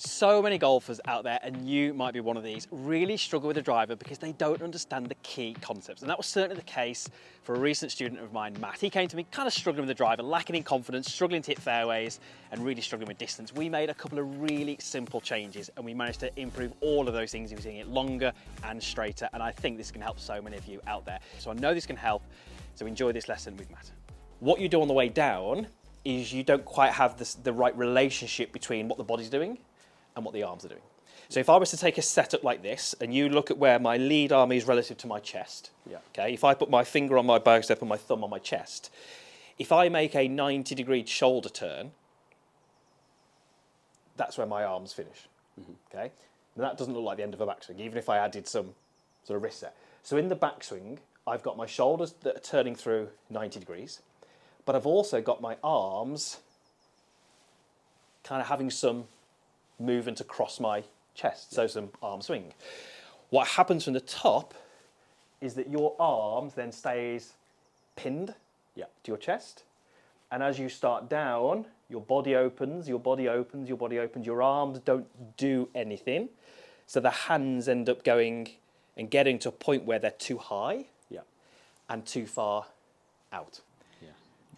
So many golfers out there, and you might be one of these, really struggle with the driver because they don't understand the key concepts. And that was certainly the case for a recent student of mine, Matt. He came to me kind of struggling with the driver, lacking in confidence, struggling to hit fairways, and really struggling with distance. We made a couple of really simple changes, and we managed to improve all of those things. He was hitting it longer and straighter, and I think this can help so many of you out there. So I know this can help, so enjoy this lesson with Matt. What you do on the way down is you don't quite have the right relationship between what the body's doing and what the arms are doing. So if I was to take a setup like this, and you look at where my lead arm is relative to my chest, okay, if I put my finger on my bicep and my thumb on my chest, if I make a 90-degree shoulder turn, that's where my arms finish, okay? And that doesn't look like the end of a backswing, even if I added some sort of wrist set. So in the backswing, I've got my shoulders that are turning through 90 degrees, but I've also got my arms kind of having some movement across my chest, so some arm swing. What happens from the top is that your arms then stays pinned to your chest, and as you start down, your body opens, your body opens, your body opens, your arms don't do anything, so the hands end up going and getting to a point where they're too high and too far out.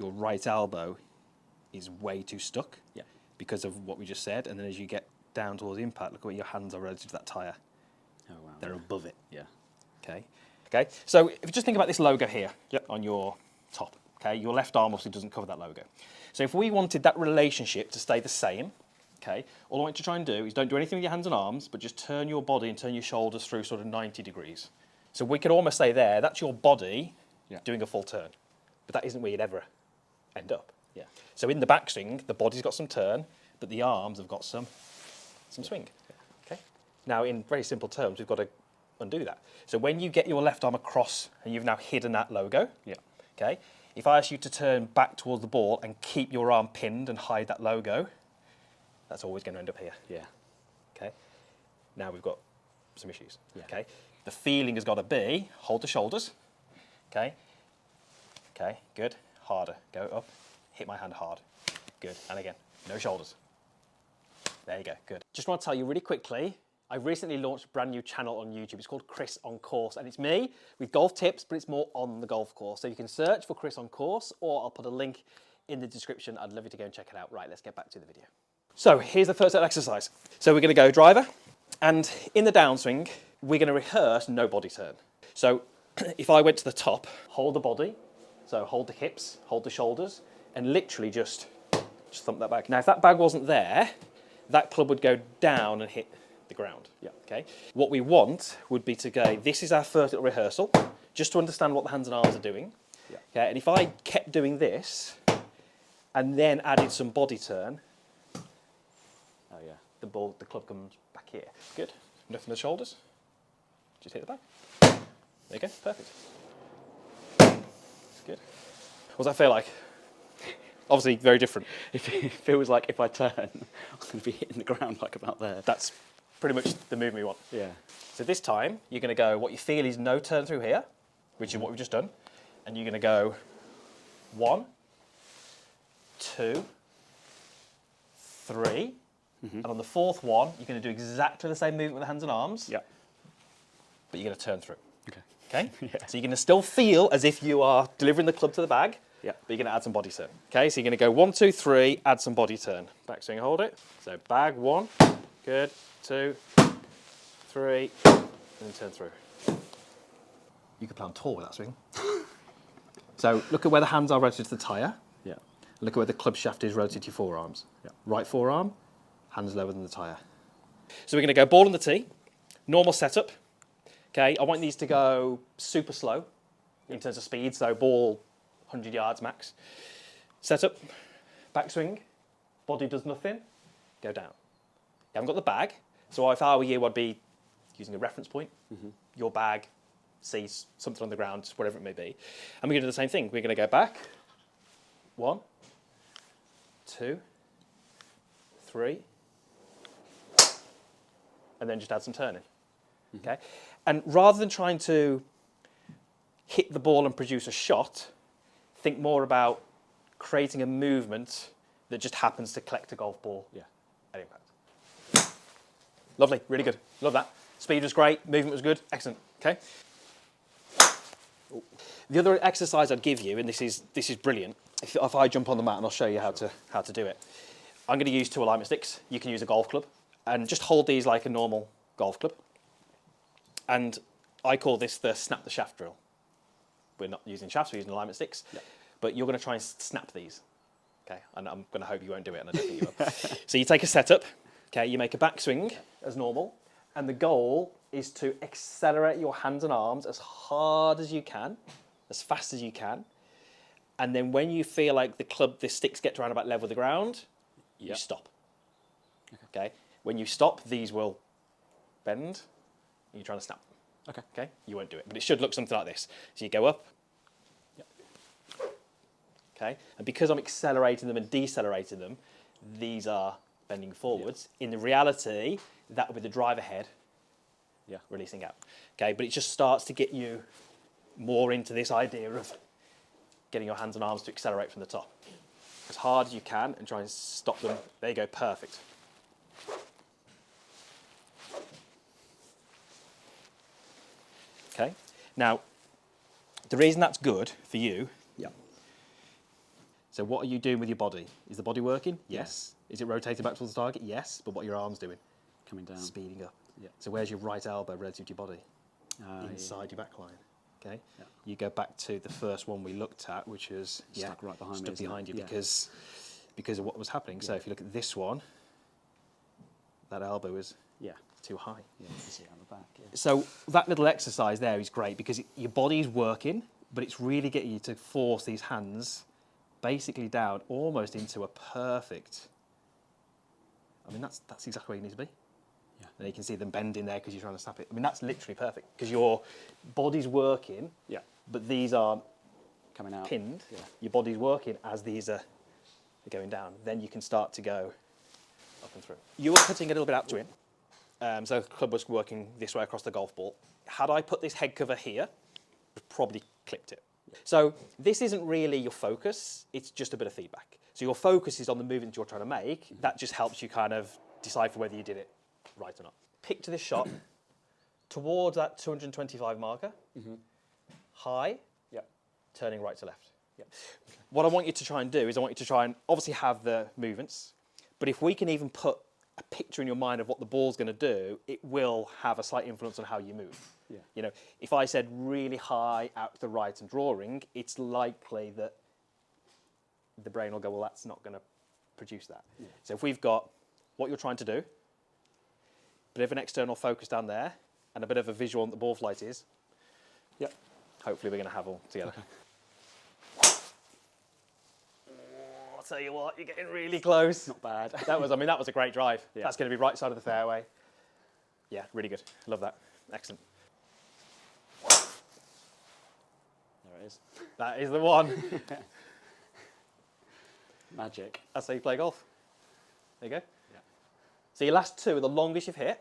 Your right elbow is way too stuck because of what we just said, and then as you get down towards the impact, look at where your hands are relative to that tyre. Oh wow. They're above it. Okay. So if you just think about this logo here on your top, okay, your left arm obviously doesn't cover that logo. So if we wanted that relationship to stay the same, okay, all I want you to try and do is don't do anything with your hands and arms, but just turn your body and turn your shoulders through sort of 90 degrees. So we could almost say there, that's your body doing a full turn, but that isn't where you'd ever end up. So in the backswing, the body's got some turn, but the arms have got some swing. Okay. Now, in very simple terms, we've got to undo that. So when you get your left arm across and you've now hidden that logo, okay, if I ask you to turn back towards the ball and keep your arm pinned and hide that logo, that's always going to end up here. Okay. Now we've got some issues. Okay. The feeling has got to be hold the shoulders. Okay. Okay. Good. Harder. Go up. Hit my hand hard. Good. And again, no shoulders. There you go, good. Just want to tell you really quickly, I recently launched a brand new channel on YouTube. It's called Chris on Course, and it's me with golf tips, but it's more on the golf course. So you can search for Chris on Course, or I'll put a link in the description. I'd love you to go and check it out. Right, let's get back to the video. So here's the first exercise. So we're going to go driver, and in the downswing, we're going to rehearse no body turn. So if I went to the top, hold the body, so hold the hips, hold the shoulders, and literally just thump that back. Now, if that bag wasn't there, that club would go down and hit the ground. Okay. What we want would be to go, this is our first little rehearsal, just to understand what the hands and arms are doing. Okay. And if I kept doing this, and then added some body turn, the club comes back here. Good. Nothing in the shoulders. Just hit the back. There you go. Perfect. Good. What does that feel like? Obviously, very different. It feels like if I turn, I'm going to be hitting the ground like about there. That's pretty much the movement we want. So this time, you're going to go, what you feel is no turn through here, which is what we've just done. And you're going to go 1, 2, 3. And on the fourth one, you're going to do exactly the same movement with the hands and arms. But you're going to turn through. Okay? So you're going to still feel as if you are delivering the club to the bag. But you're going to add some body turn. Okay, so you're going to go 1, 2, 3, add some body turn. Backswing, hold it. So bag 1, good, 2, 3, and then turn through. You could play on tour with that swing. So look at where the hands are relative to the tyre. Look at where the club shaft is relative to your forearms. Right forearm, hands lower than the tyre. So we're going to go ball on the tee, normal setup. Okay, I want these to go super slow in terms of speed, so ball 100 yards max. Setup, backswing, body does nothing, go down. You haven't got the bag, so if I were you, I'd be using a reference point. Your bag sees something on the ground, whatever it may be. And we're going to do the same thing. We're going to go back. 1, 2, 3, and then just add some turning. Okay? And rather than trying to hit the ball and produce a shot, think more about creating a movement that just happens to collect a golf ball at impact. Lovely, really good. Love that. Speed was great, movement was good, excellent. Okay. The other exercise I'd give you, and this is brilliant. If I jump on the mat and I'll show you how to do it. I'm going to use 2 alignment sticks. You can use a golf club, and just hold these like a normal golf club. And I call this the snap the shaft drill. We're not using shafts, we're using alignment sticks. Yep. But you're going to try and snap these. Okay, and I'm going to hope you won't do it, and I don't think you will. So you take a setup, okay, you make a backswing as normal, and the goal is to accelerate your hands and arms as hard as you can, as fast as you can, and then when you feel like the sticks get to around about level with the ground, you stop. Okay, when you stop, these will bend, and you're trying to snap them. Okay, you won't do it, but it should look something like this. So you go up. Okay, and because I'm accelerating them and decelerating them, these are bending forwards. In the reality, that would be the driver head releasing out. Okay, but it just starts to get you more into this idea of getting your hands and arms to accelerate from the top. As hard as you can and try and stop them. There you go, perfect. Okay, now, the reason that's good for you, so what are you doing with your body? Is the body working? Yes. Is it rotating back towards the target? Yes. But what are your arms doing? Coming down. Speeding up. Yeah. So where's your right elbow relative to your body? Inside your back line. Okay. Yeah. You go back to the first one we looked at, which is stuck right behind stuck behind you because of what was happening. So if you look at this one, that elbow is too high. Yeah, you can see it on the back. Yeah. So that little exercise there is great because your body's working, but it's really getting you to force these hands basically down almost into a perfect. I mean, that's exactly where you need to be. Yeah. And you can see them bending there because you're trying to snap it. I mean, that's literally perfect because your body's working, but these are coming out, pinned. Yeah. Your body's working as these are going down. Then you can start to go up and through. You were putting a little bit out to in. So the club was working this way across the golf ball. Had I put this head cover here, I'd probably clipped it. So this isn't really your focus, it's just a bit of feedback. So your focus is on the movement you're trying to make. That just helps you kind of decipher whether you did it right or not. Picture this shot towards that 225 marker, high, turning right to left. What I want you to try and do is I want you to try and obviously have the movements, but if we can even put a picture in your mind of what the ball's going to do, it will have a slight influence on how you move. Yeah. You know, if I said really high out to the right and drawing, it's likely that the brain will go, well, that's not going to produce that. Yeah. So if we've got what you're trying to do, a bit of an external focus down there, and a bit of a visual on what the ball flight is, hopefully we're going to have all together. Okay. I'll tell you what, you're getting really close. Not bad. That was a great drive. Yeah. That's going to be right side of the fairway. Yeah, really good. Love that. Excellent. There it is. That is the one. Magic. That's how you play golf. There you go. Yeah. So your last two are the longest you've hit.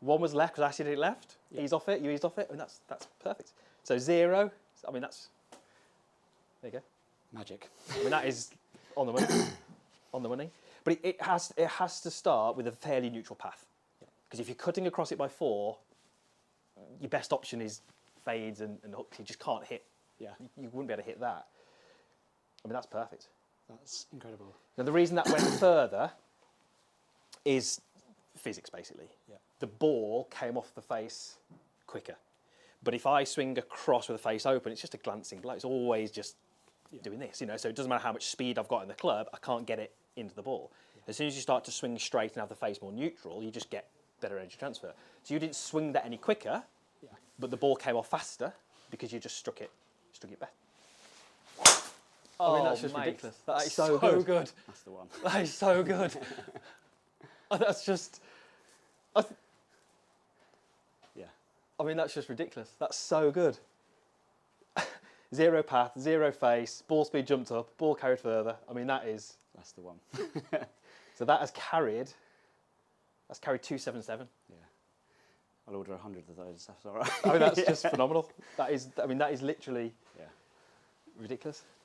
One was left because I actually did it left. Yeah. Ease off it, you eased off it, and that's perfect. So 0, I mean, that's, there you go. Magic. I mean, that is on the money. On the money. But it has to start with a fairly neutral path. Because if you're cutting across it by 4, your best option is fades and hooks. You just can't hit. Yeah. You wouldn't be able to hit that. I mean, that's perfect. That's incredible. Now, the reason that went further is physics, basically. Yeah. The ball came off the face quicker. But if I swing across with the face open, it's just a glancing blow. It's always just doing this, you know. So it doesn't matter how much speed I've got in the club, I can't get it into the ball. Yeah. As soon as you start to swing straight and have the face more neutral, you just get better energy transfer. So you didn't swing that any quicker, but the ball came off faster because you just struck it better. I mean, that's just ridiculous. That is so good. That's the one. That is so good. That's just... I mean, that's just ridiculous. That's so good. 0 path, 0 face, ball speed jumped up, ball carried further. I mean, that is... That's the one. So that has carried... That's carried 277. Yeah. I'll order 100 of those. That's all right. I mean, that's just phenomenal. That is, I mean, that is literally ridiculous.